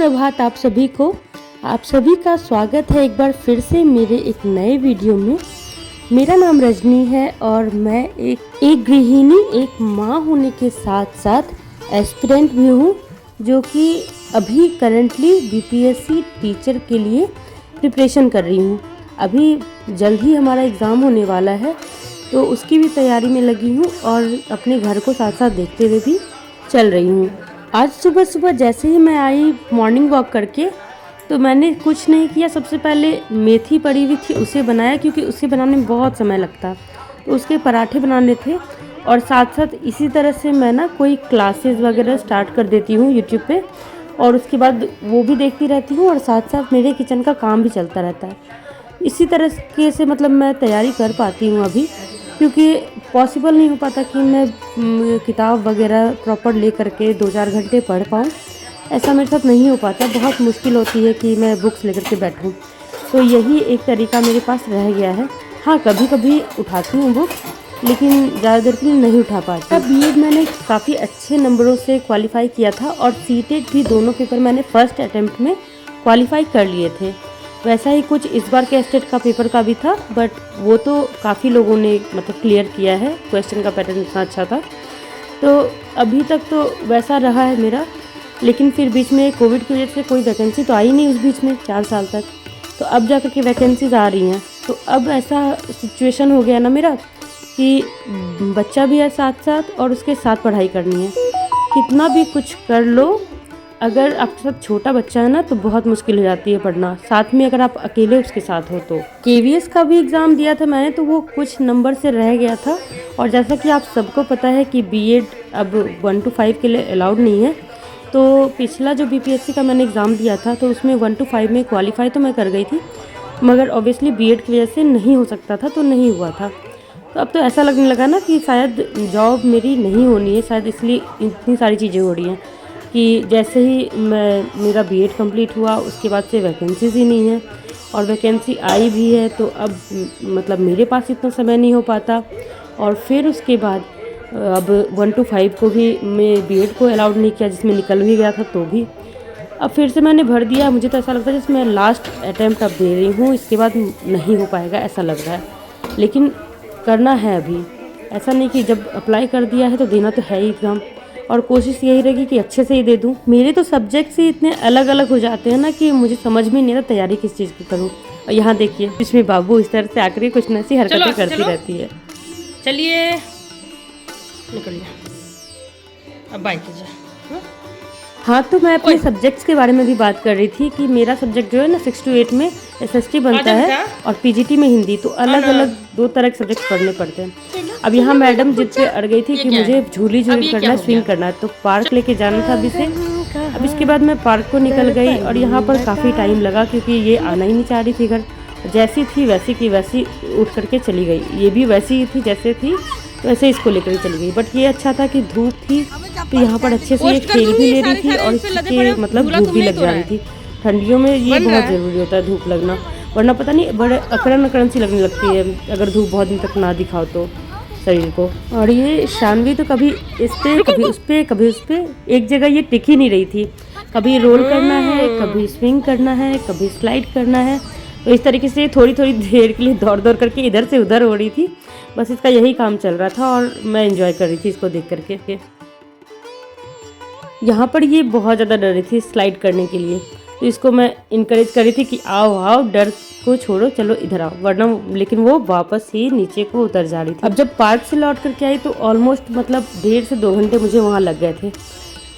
सुप्रभात आप सभी को। आप सभी का स्वागत है एक बार फिर से मेरे एक नए वीडियो में। मेरा नाम रजनी है और मैं एक गृहिणी, एक माँ होने के साथ साथ एस्पिरेंट भी हूँ, जो कि अभी करंटली बीपीएससी टीचर के लिए प्रिपरेशन कर रही हूँ। अभी जल्द ही हमारा एग्ज़ाम होने वाला है, तो उसकी भी तैयारी में लगी हूँ और अपने घर को साथ साथ देखते हुए भी चल रही हूँ। आज सुबह सुबह जैसे ही मैं आई मॉर्निंग वॉक करके, तो मैंने कुछ नहीं किया। सबसे पहले मेथी पड़ी हुई थी उसे बनाया, क्योंकि उसे बनाने में बहुत समय लगता, तो उसके पराठे बनाने थे। और साथ साथ इसी तरह से मैं कोई क्लासेस वगैरह स्टार्ट कर देती हूँ यूट्यूब पे, और उसके बाद वो भी देखती रहती हूँ और साथ साथ मेरे किचन का काम भी चलता रहता है। इसी तरह से मैं तैयारी कर पाती हूँ अभी, क्योंकि पॉसिबल नहीं हो पाता कि मैं किताब वगैरह प्रॉपर ले करके 2-4 घंटे पढ़ पाऊँ। ऐसा मेरे साथ नहीं हो पाता, बहुत मुश्किल होती है कि मैं बुक्स लेकर के बैठूँ। तो यही एक तरीका मेरे पास रह गया है। हाँ, कभी कभी उठाती हूँ बुक, लेकिन ज़्यादा देर के लिए नहीं उठा पाती। बीएड मैंने काफ़ी अच्छे नंबरों से क्वालिफाई किया था और सीटेट भी दोनों पेपर मैंने फर्स्ट अटैम्प्ट में क्वालिफाई कर लिए थे। वैसा ही कुछ इस बार के स्टेट का पेपर का भी था, बट वो तो काफ़ी लोगों ने क्लियर किया है। क्वेश्चन का पैटर्न इतना अच्छा था, तो अभी तक तो वैसा रहा है मेरा। लेकिन फिर बीच में कोविड की वजह से कोई वैकेंसी तो आई नहीं उस बीच में 4 साल तक, तो अब जा कर के वैकेंसीज आ रही हैं। तो अब ऐसा सिचुएशन हो गया ना मेरा कि बच्चा भी है साथ साथ और उसके साथ पढ़ाई करनी है। कितना भी कुछ कर लो, अगर आपके साथ छोटा बच्चा है ना, तो बहुत मुश्किल हो जाती है पढ़ना। साथ में अगर आप अकेले उसके साथ हो तो। केवीएस का भी एग्ज़ाम दिया था मैंने, तो वो कुछ नंबर से रह गया था। और जैसा कि आप सबको पता है कि बीएड अब 1 to 5 के लिए अलाउड नहीं है, तो पिछला जो बीपीएससी का मैंने एग्ज़ाम दिया था, तो उसमें 1 to 5 में क्वालिफाई तो मैं कर गई थी, मगर ऑब्वियसली बीएड की वजह से नहीं हो सकता था, तो नहीं हुआ था। तो अब तो ऐसा लगने लगा ना कि शायद जॉब मेरी नहीं होनी है, शायद इसलिए इतनी सारी चीज़ें हो रही हैं कि जैसे ही मेरा बीएड कंप्लीट हुआ, उसके बाद से वैकेंसीज ही नहीं है, और वैकेंसी आई भी है तो अब मेरे पास इतना समय नहीं हो पाता। और फिर उसके बाद अब 1 to 5 को भी मैं बीएड को अलाउड नहीं किया, जिसमें निकल भी गया था, तो भी अब फिर से मैंने भर दिया। मुझे तो ऐसा लगता है जैसे मैं लास्ट अटैम्प्ट अब दे रही हूँ, इसके बाद नहीं हो पाएगा ऐसा लग रहा है, लेकिन करना है अभी। ऐसा नहीं कि जब अप्लाई कर दिया है तो देना तो है ही एग्ज़ाम, और कोशिश यही रहेगी कि अच्छे से ही दे दूँ। मेरे तो सब्जेक्ट्स ही इतने अलग अलग हो जाते हैं ना कि मुझे समझ में नहीं आता तैयारी किस चीज़ की करूँ। और यहाँ देखिए, इसमें बाबू इस तरह से आकर कुछ न ऐसी हरकतें करती रहती है। चलिए निकलिए, अब बाइक कीजिए। हाँ, तो मैं अपने सब्जेक्ट्स के बारे में भी बात कर रही थी कि मेरा सब्जेक्ट जो है ना 6 to 8 में एसएसटी बनता है, और पीजीटी में हिंदी, तो अलग अलग 2 तरह के सब्जेक्ट पढ़ने पड़ते हैं। अब यहाँ मैडम जिद पे अड़ गई थी कि मुझे झूली करना है, स्विंग करना है, तो पार्क लेके जाना था अभी से। अब इसके बाद मैं पार्क को निकल गई और यहाँ पर काफ़ी टाइम लगा, क्योंकि ये आना ही नहीं चाह रही थी घर। जैसी थी वैसी की वैसी उठ करके चली गई, ये भी वैसी ही थी जैसे थी वैसे इसको लेकर चली गई। बट ये अच्छा था कि धूप थी, तो यहाँ पर अच्छे से ये खेल भी ले रही थी और इसके धूप भी लग जा रही थी। ठंडियों में ये बहुत ज़रूरी होता है धूप लगना, वरना पता नहीं बड़े अकड़न सी लगने लगती है अगर धूप बहुत दिन तक ना दिखाओ तो शरीर को। और ये शानवी तो कभी इस पे कभी उस पे कभी उस पे, एक जगह ये टिक ही नहीं रही थी। कभी रोल करना है, कभी स्विंग करना है, कभी स्लाइड करना है, तो इस तरीके से थोड़ी थोड़ी देर के लिए दौड़ दौड़ करके इधर से उधर हो रही थी। बस इसका यही काम चल रहा था और मैं एंजॉय कर रही थी इसको देख करके। यहाँ पर ये बहुत ज़्यादा डर रही थी स्लाइड करने के लिए, तो इसको मैं इनकरेज कर रही थी कि आओ आओ, डर को छोड़ो, चलो इधर आओ, वरना लेकिन वो वापस ही नीचे को उतर जा रही थी। अब जब पार्क से लौट करके आई तो ऑलमोस्ट 1.5 से 2 घंटे मुझे वहाँ लग गए थे।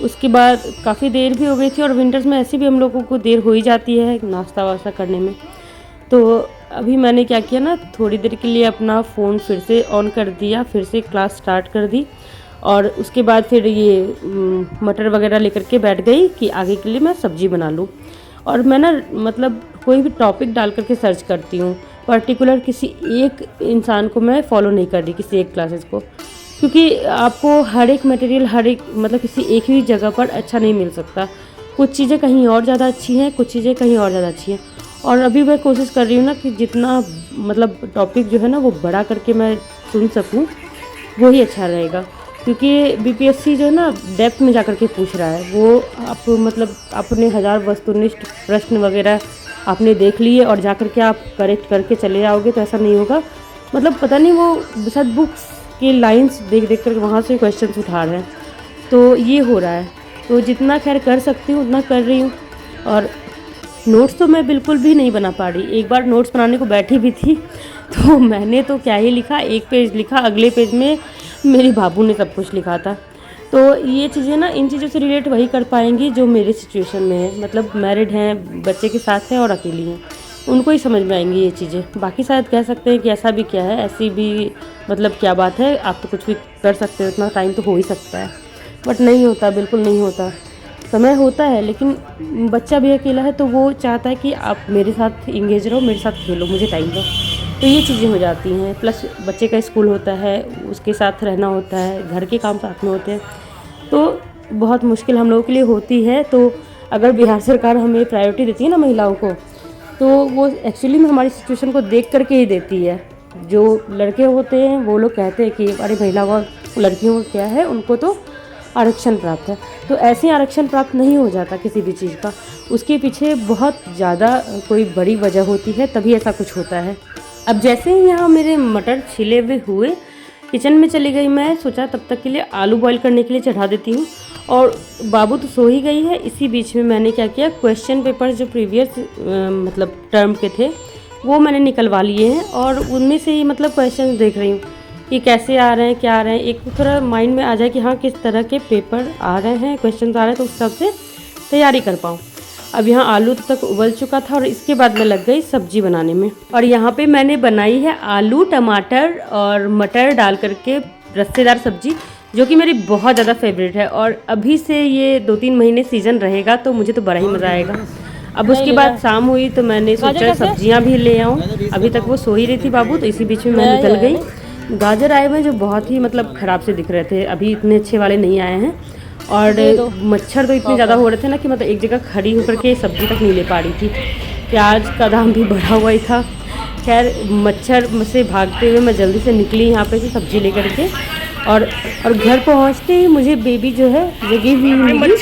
उसके बाद काफ़ी देर भी हो गई थी, और विंटर्स में ऐसे भी हम लोगों को देर हो ही जाती है नाश्ता वास्ता करने में। तो अभी मैंने क्या किया ना, थोड़ी देर के लिए अपना फ़ोन फिर से ऑन कर दिया, फिर से क्लास स्टार्ट कर दी, और उसके बाद फिर ये मटर वगैरह लेकर के बैठ गई कि आगे के लिए मैं सब्ज़ी बना लूँ। और मैं ना कोई भी टॉपिक डाल करके सर्च करती हूँ, पर्टिकुलर किसी एक इंसान को मैं फॉलो नहीं कर रही, किसी एक क्लासेस को, क्योंकि आपको हर एक मटेरियल हर एक किसी एक ही जगह पर अच्छा नहीं मिल सकता। कुछ चीज़ें कहीं और ज़्यादा अच्छी हैं, कुछ चीज़ें कहीं और ज़्यादा अच्छी हैं। और अभी मैं कोशिश कर रही हूँ ना कि जितना टॉपिक जो है ना वो बड़ा करके मैं सुन सकूँ, वही अच्छा रहेगा। क्योंकि बीपीएससी जो है ना डेप्थ में जाकर के पूछ रहा है। वो आप मतलब अपने 1000 वस्तुनिष्ठ प्रश्न वगैरह आपने देख लिए और जाकर के आप करेक्ट करके चले आओगे तो ऐसा नहीं होगा। मतलब पता नहीं वो शायद बुक्स की लाइंस देख देख कर वहाँ से क्वेश्चंस उठा रहे हैं, तो ये हो रहा है। तो जितना खैर कर सकती हूँ उतना कर रही हूँ। और नोट्स तो मैं बिल्कुल भी नहीं बना पा रही। एक बार नोट्स बनाने को बैठी भी थी तो मैंने तो क्या ही लिखा, 1 पेज लिखा, अगले पेज में मेरे बाबू ने सब कुछ लिखा था। तो ये चीज़ें ना, इन चीज़ों से रिलेट वही कर पाएंगी जो मेरे सिचुएशन में है, मतलब मैरिड हैं, बच्चे के साथ हैं और अकेली हैं, उनको ही समझ में आएंगी ये चीज़ें। बाकी शायद कह सकते हैं कि ऐसा भी क्या है, ऐसी भी मतलब क्या बात है, आप तो कुछ भी कर सकते हो, इतना टाइम तो हो ही सकता है। बट नहीं होता, बिल्कुल नहीं होता। समय होता है लेकिन बच्चा भी अकेला है तो वो चाहता है कि आप मेरे साथ इंगेज रहो, मेरे साथ खेलो, मुझे टाइम दो। तो ये चीज़ें हो जाती हैं। प्लस बच्चे का स्कूल होता है, उसके साथ रहना होता है, घर के काम साथ में होते हैं, तो बहुत मुश्किल हम लोगों के लिए होती है। तो अगर बिहार सरकार हमें प्रायोरिटी देती है ना महिलाओं को, तो वो एक्चुअली में हमारी सिचुएशन को देख करके ही देती है। जो लड़के होते हैं वो लोग कहते हैं कि अरे महिला को, लड़कियों को क्या है, उनको तो आरक्षण प्राप्त है। तो ऐसे आरक्षण प्राप्त नहीं हो जाता किसी भी चीज़ का, उसके पीछे बहुत ज़्यादा कोई बड़ी वजह होती है, तभी ऐसा कुछ होता है। अब जैसे ही यहाँ मेरे मटर छिले हुए हुए, किचन में चली गई मैं, सोचा तब तक के लिए आलू बॉईल करने के लिए चढ़ा देती हूँ। और बाबू तो सो ही गई है। इसी बीच में मैंने क्या किया, क्वेश्चन पेपर जो प्रीवियस मतलब टर्म के थे वो मैंने निकलवा लिए हैं और उनमें से ही मतलब क्वेश्चन देख रही हूँ कि कैसे आ रहे हैं, क्या आ रहे हैं। एक थोड़ा माइंड में आ जाए कि हाँ किस तरह के पेपर आ रहे हैं, क्वेश्चन आ रहे हैं, तो उस हिसाब से तैयारी कर पाऊँ। अब यहाँ आलू तक उबल चुका था और इसके बाद मैं लग गई सब्जी बनाने में। और यहाँ पे मैंने बनाई है आलू, टमाटर और मटर डाल करके रस्सेदार सब्जी, जो कि मेरी बहुत ज़्यादा फेवरेट है। और अभी से ये 2-3 महीने सीज़न रहेगा तो मुझे तो बड़ा ही मज़ा आएगा। अब उसके बाद शाम हुई तो मैंने सोचा सब्जियाँ भी ले आऊँ। अभी तक वो सो ही रही थी बाबू, तो इसी बीच में मैं निकल गई। गाजर आए हुए जो बहुत ही मतलब ख़राब से दिख रहे थे, अभी इतने अच्छे वाले नहीं आए हैं। और मच्छर तो इतने ज़्यादा हो रहे थे ना कि मतलब एक जगह खड़ी होकर के सब्जी तक नहीं ले पा रही थी। प्याज का दाम भी बढ़ा हुआ ही था। खैर मच्छर से भागते हुए मैं जल्दी से निकली यहाँ पे से सब्जी लेकर के। और घर पहुँचते ही मुझे बेबी जो है जगी हुई मिली।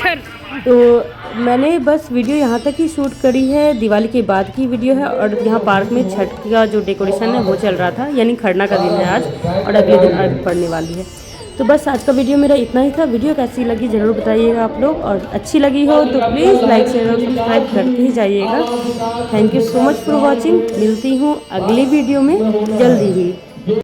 तो मैंने बस वीडियो यहाँ तक ही शूट करी है, दिवाली के बाद की वीडियो है। और यहाँ पार्क में छठ का जो डेकोरेशन है वो चल रहा था, यानी खरना का दिन है आज और अगले दिन अर्घ पड़ने वाली है। तो बस आज का वीडियो मेरा इतना ही था। वीडियो कैसी लगी ज़रूर बताइएगा आप लोग, और अच्छी लगी हो तो प्लीज़ लाइक शेयर और सब्सक्राइब करके ही जाइएगा। Thank you so much for watching. मिलती हूँ अगली वीडियो में जल्दी ही।